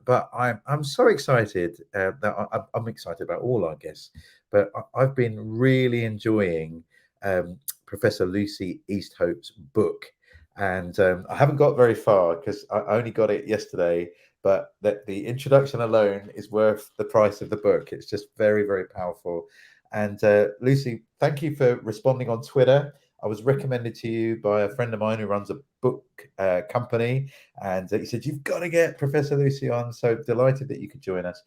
But I'm so excited that I'm excited about all our guests. But I've been really enjoying Professor Lucy Easthope's book, and I haven't got very far because I only got it yesterday. But that the introduction alone is worth the price of the book. It's just very, very powerful. And Lucy, thank you for responding on Twitter. I was recommended to you by a friend of mine who runs a book company, and he said, you've got to get Professor Lucy on. So delighted that you could join us.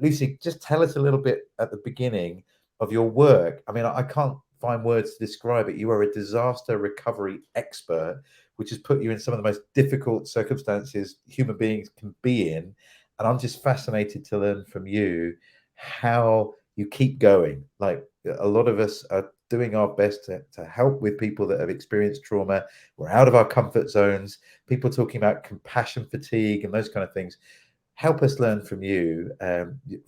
Lucy, just tell us a little bit at the beginning of your work. I mean, I can't find words to describe it. You are a disaster recovery expert, which has put you in some of the most difficult circumstances human beings can be in. And I'm just fascinated to learn from you how you keep going. Like a lot of us are doing our best to help with people that have experienced trauma. We're out of our comfort zones. People talking about compassion fatigue and those kind of things. Help us learn from you,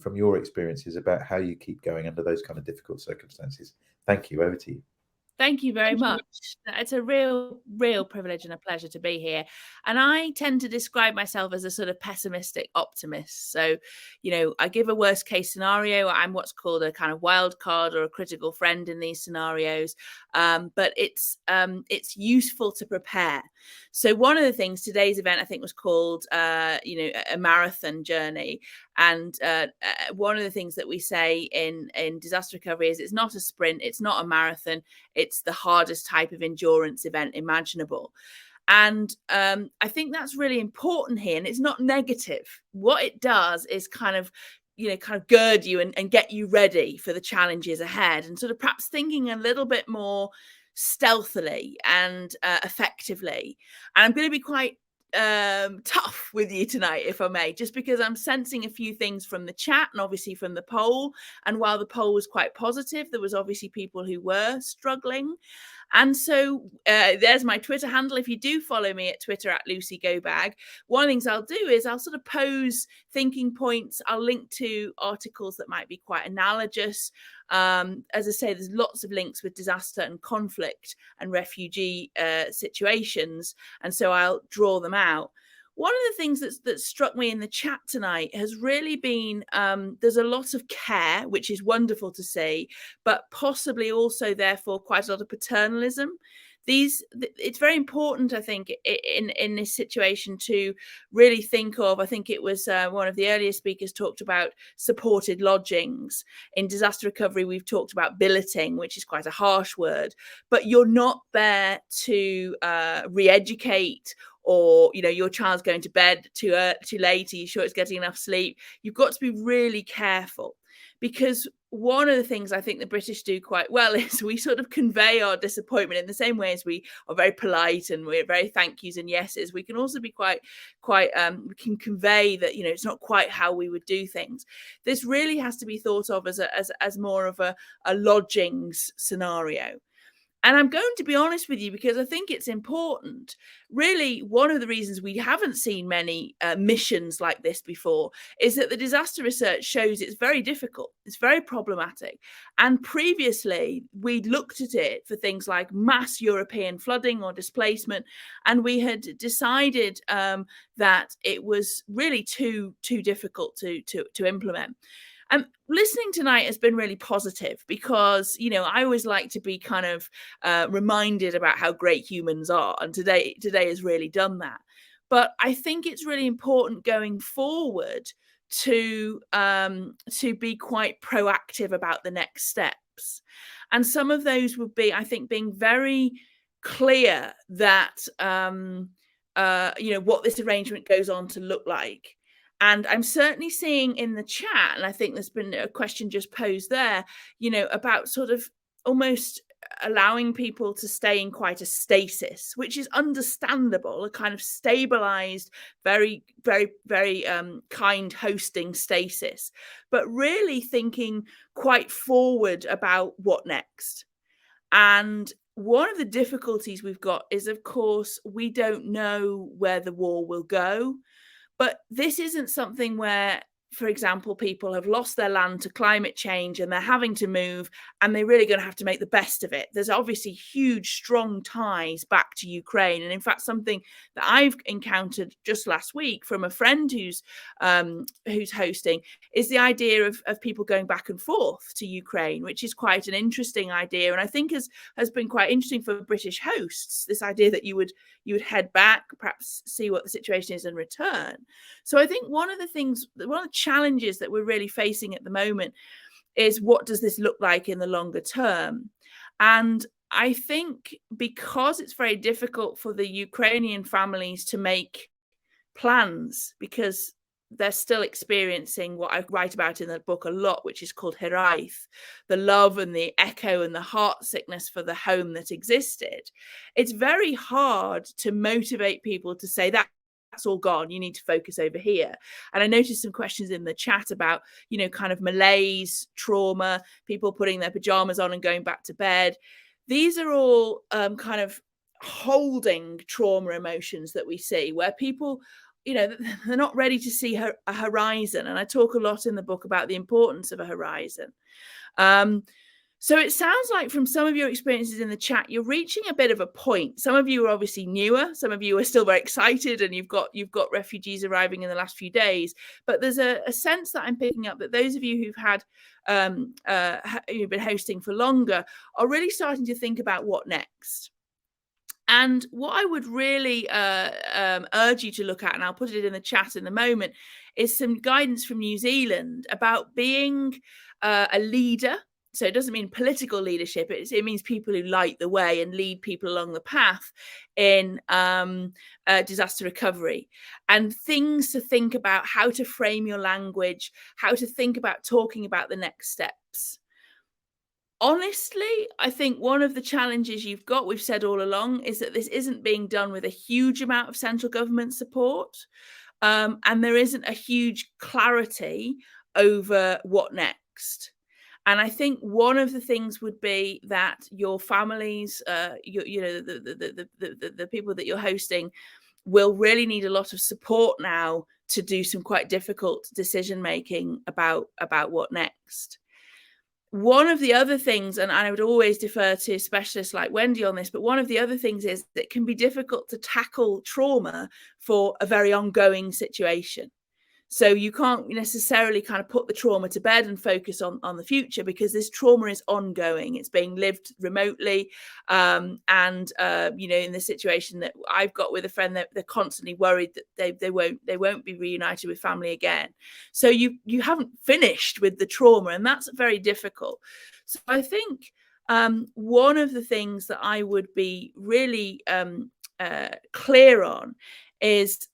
from your experiences about how you keep going under those kind of difficult circumstances. Thank you. Over to you. Thank you very much. It's a real privilege and a pleasure to be here. And I tend to describe myself as a sort of pessimistic optimist. So, I give a worst case scenario. I'm what's called a kind of wild card or a critical friend in these scenarios. But it's useful to prepare. So one of the things, today's event, I think, was called, a marathon journey. And one of the things that we say in disaster recovery is it's not a sprint, it's not a marathon, it's the hardest type of endurance event imaginable. And I think that's really important here. And it's not negative. What it does is kind of gird you and get you ready for the challenges ahead, and sort of perhaps thinking a little bit more stealthily and effectively. And I'm going to be quite tough with you tonight, if I may, just because I'm sensing a few things from the chat and obviously from the poll. And while the poll was quite positive, there was obviously people who were struggling. And so there's my Twitter handle. If you do follow me at Twitter at Lucy Gobag, one of the things I'll do is I'll sort of pose thinking points. I'll link to articles that might be quite analogous. As I say, there's lots of links with disaster and conflict and refugee situations. And so I'll draw them out. One of the things that struck me in the chat tonight has really been there's a lot of care, which is wonderful to see, but possibly also, therefore, quite a lot of paternalism. It's very important, I think, in this situation to really think of, I think it was one of the earlier speakers talked about supported lodgings. In disaster recovery, we've talked about billeting, which is quite a harsh word, but you're not there to re-educate, or your child's going to bed too late, are you sure it's getting enough sleep? You've got to be really careful, because one of the things I think the British do quite well is we sort of convey our disappointment in the same way as we are very polite and we're very thank yous and yeses. We can also be quite we can convey that it's not quite how we would do things. This really has to be thought of as more of a lodgings scenario. And I'm going to be honest with you, because I think it's important. Really, one of the reasons we haven't seen many missions like this before is that the disaster research shows it's very difficult. It's very problematic. And previously, we'd looked at it for things like mass European flooding or displacement, and we had decided that it was really too difficult to implement. Listening tonight has been really positive, because, I always like to be kind of reminded about how great humans are. And today has really done that. But I think it's really important going forward to be quite proactive about the next steps. And some of those would be, I think, being very clear that, what this arrangement goes on to look like. And I'm certainly seeing in the chat, and I think there's been a question just posed there, about sort of almost allowing people to stay in quite a stasis, which is understandable, a kind of stabilized, very, very, very kind hosting stasis, but really thinking quite forward about what next. And one of the difficulties we've got is, of course, we don't know where the war will go. But this isn't something where for example, people have lost their land to climate change and they're having to move, and they're really going to have to make the best of it. There's obviously huge, strong ties back to Ukraine. And in fact, something that I've encountered just last week from a friend who's hosting is the idea of people going back and forth to Ukraine, which is quite an interesting idea. And I think has been quite interesting for British hosts, this idea that you would head back, perhaps see what the situation is and return. So I think one of the challenges that we're really facing at the moment is, what does this look like in the longer term? And I think because it's very difficult for the Ukrainian families to make plans, because they're still experiencing what I write about in the book a lot, which is called hiraith, the love and the echo and the heart sickness for the home that existed. It's very hard to motivate people to say that's all gone, you need to focus over here. And I noticed some questions in the chat about, kind of malaise, trauma, people putting their pajamas on and going back to bed. These are all kind of holding trauma emotions that we see, where people, they're not ready to see a horizon. And I talk a lot in the book about the importance of a horizon. So it sounds like from some of your experiences in the chat, you're reaching a bit of a point. Some of you are obviously newer. Some of you are still very excited, and you've got refugees arriving in the last few days. But there's a sense that I'm picking up that those of you who've had you've been hosting for longer are really starting to think about what next. And what I would really urge you to look at, and I'll put it in the chat in a moment, is some guidance from New Zealand about being a leader. So it doesn't mean political leadership. It means people who light the way and lead people along the path in disaster recovery, and things to think about, how to frame your language, how to think about talking about the next steps. Honestly, I think one of the challenges you've got, we've said all along, is that this isn't being done with a huge amount of central government support. And there isn't a huge clarity over what next. And I think one of the things would be that your families, the people that you're hosting, will really need a lot of support now to do some quite difficult decision making about what next. One of the other things, and I would always defer to specialists like Wendy on this, but one of the other things is that it can be difficult to tackle trauma for a very ongoing situation. So you can't necessarily kind of put the trauma to bed and focus on the future, because this trauma is ongoing. It's being lived remotely. In the situation that I've got with a friend, they're constantly worried that they won't be reunited with family again. So you haven't finished with the trauma, and that's very difficult. So I think one of the things that I would be really clear on is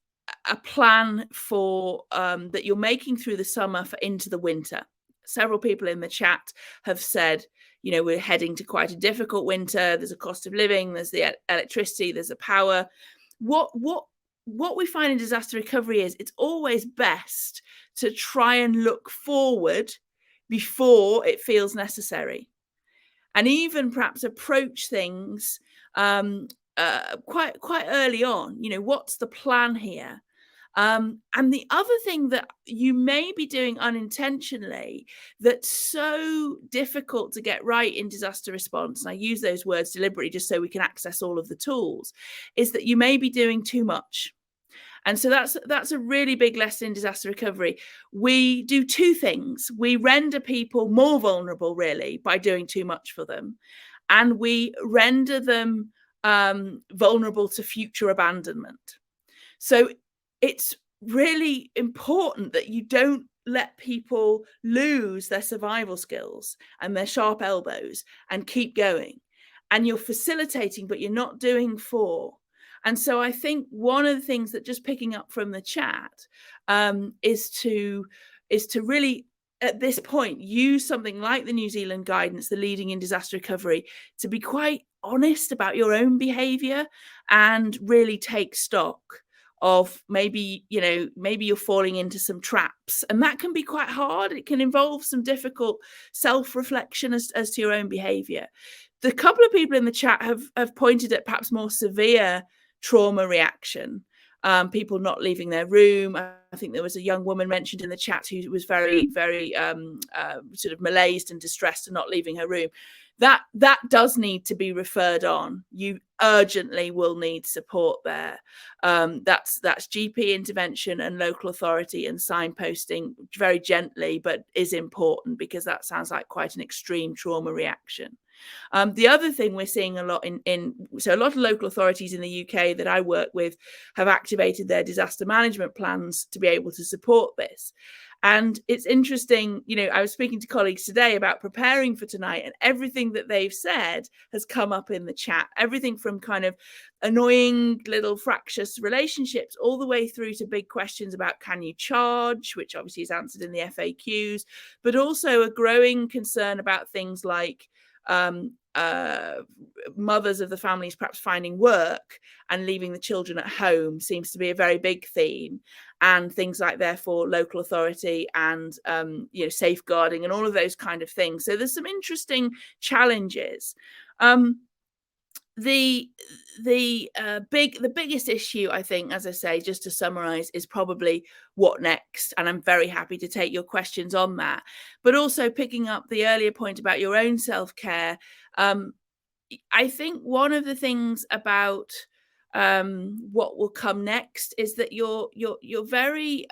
a plan for that you're making through the summer for into the winter. Several people in the chat have said, we're heading to quite a difficult winter. There's a cost of living, there's the electricity, there's the power. What we find in disaster recovery is it's always best to try and look forward before it feels necessary, and even perhaps approach things quite early on. What's the plan here? And the other thing that you may be doing unintentionally that's so difficult to get right in disaster response, and I use those words deliberately just so we can access all of the tools, is that you may be doing too much. And so that's a really big lesson in disaster recovery. We do two things. We render people more vulnerable, really, by doing too much for them, and we render them vulnerable to future abandonment. So it's really important that you don't let people lose their survival skills and their sharp elbows and keep going. And you're facilitating, but you're not doing for. And so I think one of the things that, just picking up from the chat, is to really, at this point, use something like the New Zealand guidance, the Leading in Disaster Recovery, to be quite honest about your own behavior and really take stock of maybe you're falling into some traps, and that can be quite hard. It can involve some difficult self-reflection as to your own behavior. The couple of people in the chat have pointed at perhaps more severe trauma reaction. people not leaving their room. I think there was a young woman mentioned in the chat who was very, very sort of malaised and distressed and not leaving her room. That does need to be referred on. You urgently will need support there. That's GP intervention and local authority and signposting very gently, but is important, because that sounds like quite an extreme trauma reaction. The other thing we're seeing a lot so a lot of local authorities in the UK that I work with have activated their disaster management plans to be able to support this. And it's interesting, I was speaking to colleagues today about preparing for tonight, and everything that they've said has come up in the chat. Everything from kind of annoying little fractious relationships all the way through to big questions about can you charge, which obviously is answered in the FAQs, but also a growing concern about things like mothers of the families perhaps finding work and leaving the children at home seems to be a very big theme, and things like therefore local authority and safeguarding and all of those kind of things. So there's some interesting challenges. The biggest issue, I think, as I say, just to summarize, is probably what next, and I'm very happy to take your questions on that. But also picking up the earlier point about your own self-care, I think one of the things about what will come next is that you're very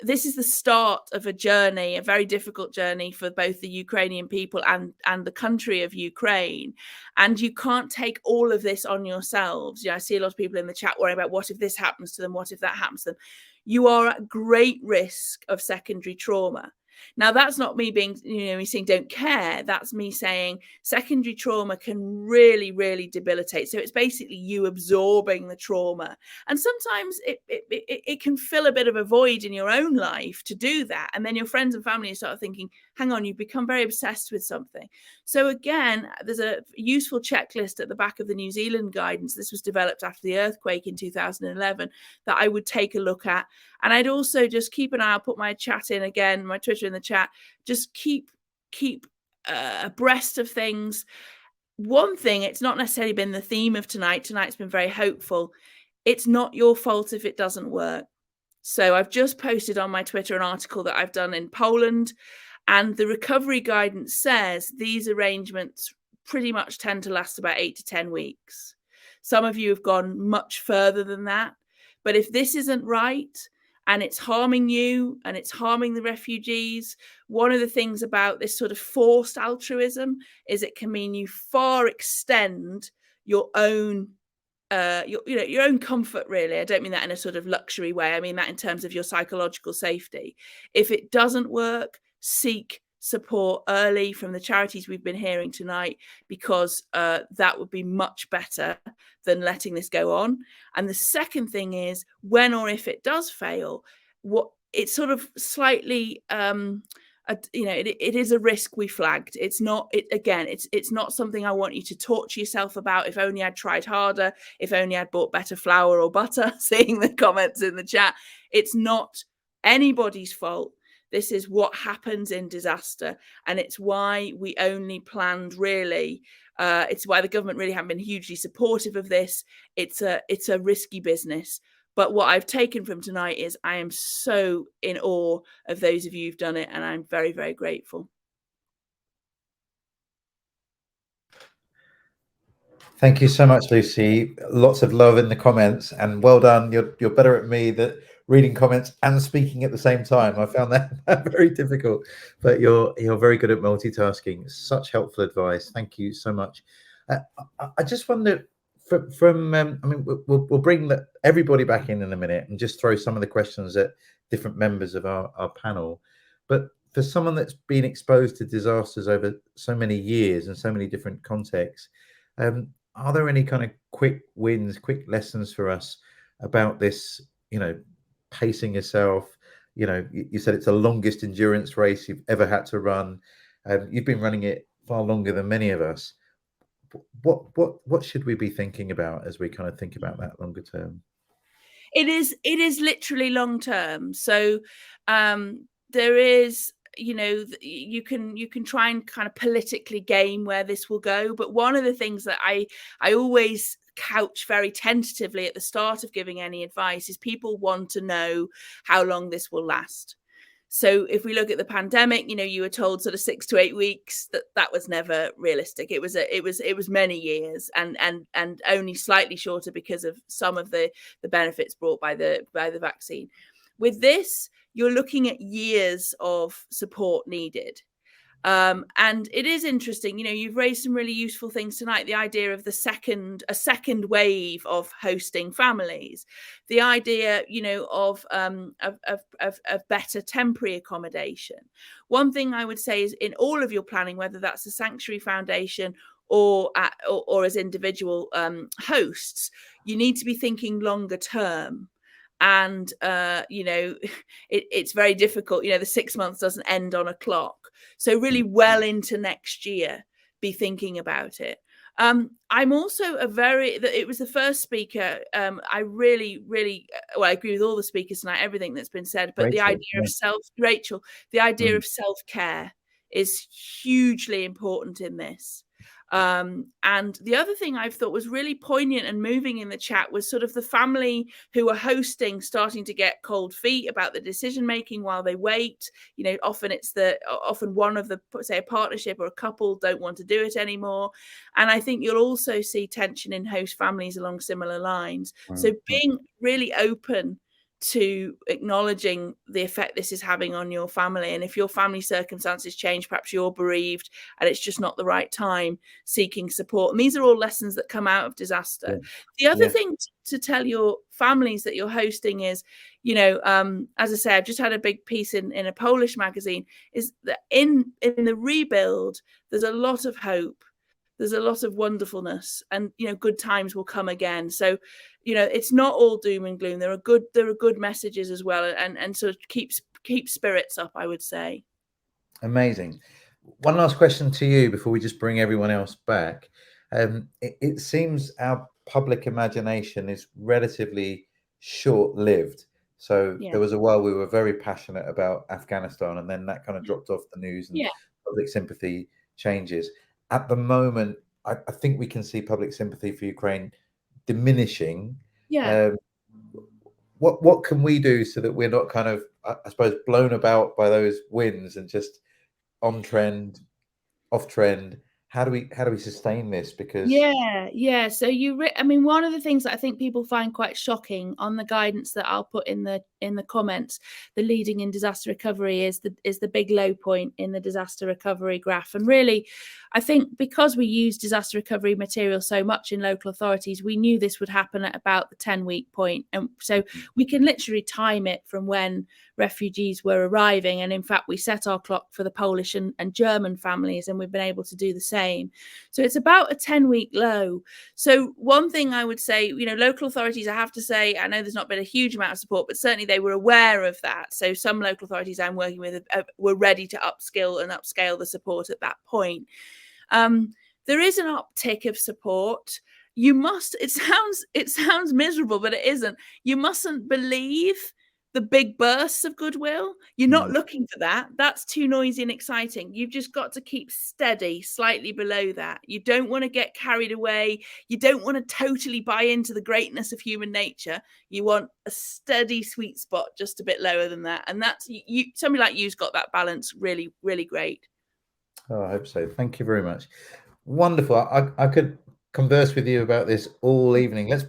this is the start of a journey, a very difficult journey for both the Ukrainian people and the country of Ukraine. And you can't take all of this on yourselves. I see a lot of people in the chat worrying about what if this happens to them, what if that happens to them. You are at great risk of secondary trauma. Now, that's not me being, me saying don't care. That's me saying secondary trauma can really, really debilitate. So it's basically you absorbing the trauma. And sometimes it can fill a bit of a void in your own life to do that. And then your friends and family start thinking, hang on, you've become very obsessed with something. So again, there's a useful checklist at the back of the New Zealand guidance. This was developed after the earthquake in 2011 that I would take a look at. And I'd also just keep an eye. I'll put my chat in again, my Twitter in the chat. Just keep abreast of things. One thing, it's not necessarily been the theme of tonight. Tonight's been very hopeful. It's not your fault if it doesn't work. So I've just posted on my Twitter an article that I've done in Poland, and the recovery guidance says these arrangements pretty much tend to last about 8 to 10 weeks. Some of you have gone much further than that. But if this isn't right, and it's harming you and it's harming the refugees, one of the things about this sort of forced altruism is it can mean you far extend your own your own comfort, really. I don't mean that in a sort of luxury way. I mean that in terms of your psychological safety. If it doesn't work, seek support early from the charities we've been hearing tonight, because that would be much better than letting this go on. And the second thing is, when or if it does fail, it's sort of slightly it is a risk we flagged. It's not it's not something I want you to torture yourself about. If only I'd tried harder, if only I'd bought better flour or butter. Seeing the comments in the chat, it's not anybody's fault. This is what happens in disaster, and it's why we only planned, really. It's why the government really haven't been hugely supportive of this. It's a risky business. But what I've taken from tonight is I am so in awe of those of you who've done it, and I'm very, very grateful. Thank you so much, Lucy. Lots of love in the comments, and well done. You're better at me that reading comments and speaking at the same time. I found that very difficult, but you're very good at multitasking. Such helpful advice. Thank you so much. I just wonder from I mean, we'll bring everybody back in a minute and just throw some of the questions at different members of our panel. But for someone that's been exposed to disasters over so many years and so many different contexts, are there any kind of quick wins, quick lessons for us about this, pacing yourself? You said it's the longest endurance race you've ever had to run. You've been running it far longer than many of us. What should we be thinking about as we kind of think about that longer term? It is literally long term. So there is, you can try and kind of politically game where this will go. But one of the things that I always couch very tentatively at the start of giving any advice is people want to know how long this will last. So if we look at the pandemic, you were told sort of 6 to 8 weeks. That was never realistic. It was many years, and only slightly shorter because of some of the benefits brought by the vaccine. With this, you're looking at years of support needed. And it is interesting, you've raised some really useful things tonight. The idea of a second wave of hosting families, the idea, of better temporary accommodation. One thing I would say is, in all of your planning, whether that's a sanctuary foundation or as individual hosts, you need to be thinking longer term. And it's very difficult. The 6 months doesn't end on a clock. So really well into next year, be thinking about it. I'm also it was the first speaker. I really, really, well, I agree with all the speakers tonight, everything that's been said, but the idea of self-care is hugely important in this. And the other thing I thought was really poignant and moving in the chat was sort of the family who are hosting starting to get cold feet about the decision making while they wait. Often one of the, say, a partnership or a couple don't want to do it anymore. And I think you'll also see tension in host families along similar lines. So being really open to acknowledging the effect this is having on your family, and if your family circumstances change, perhaps you're bereaved and it's just not the right time, seeking support. And these are all lessons that come out of disaster. The other thing to tell your families that you're hosting is, as I say, I've just had a big piece in a Polish magazine, is that in the rebuild, there's a lot of hope. There's a lot of wonderfulness, and good times will come again. So it's not all doom and gloom. There are good messages as well, and sort of keep spirits up, I would say. Amazing. One last question to you before we just bring everyone else back. It seems our public imagination is relatively short-lived. So there was a while we were very passionate about Afghanistan, and then that kind of dropped off the news, and public sympathy changes. At the moment, I think we can see public sympathy for Ukraine diminishing. What can we do so that we're not kind of, I suppose, blown about by those winds and just on trend, off trend? How do we sustain this? Because so one of the things that I think people find quite shocking on the guidance that I'll put in the comments, the leading in disaster recovery is the big low point in the disaster recovery graph. And really, I think because we use disaster recovery material so much in local authorities, we knew this would happen at about the 10-week point. And so we can literally time it from when refugees were arriving. And in fact, we set our clock for the Polish and German families, and we've been able to do the same. So it's about a 10-week low. So one thing I would say, local authorities, I have to say, I know there's not been a huge amount of support, but certainly they were aware of that. So some local authorities I'm working with were ready to upskill and upscale the support at that point. There is an uptick of support. It sounds miserable, but it isn't. You mustn't believe the big bursts of goodwill. You're not looking for that. That's too noisy and exciting. You've just got to keep steady, slightly below that. You don't want to get carried away. You don't want to totally buy into the greatness of human nature. You want a steady sweet spot just a bit lower than that. And that's somebody like you's got that balance really, really great. Oh, I hope so. Thank you very much. Wonderful. I could converse with you about this all evening. Let's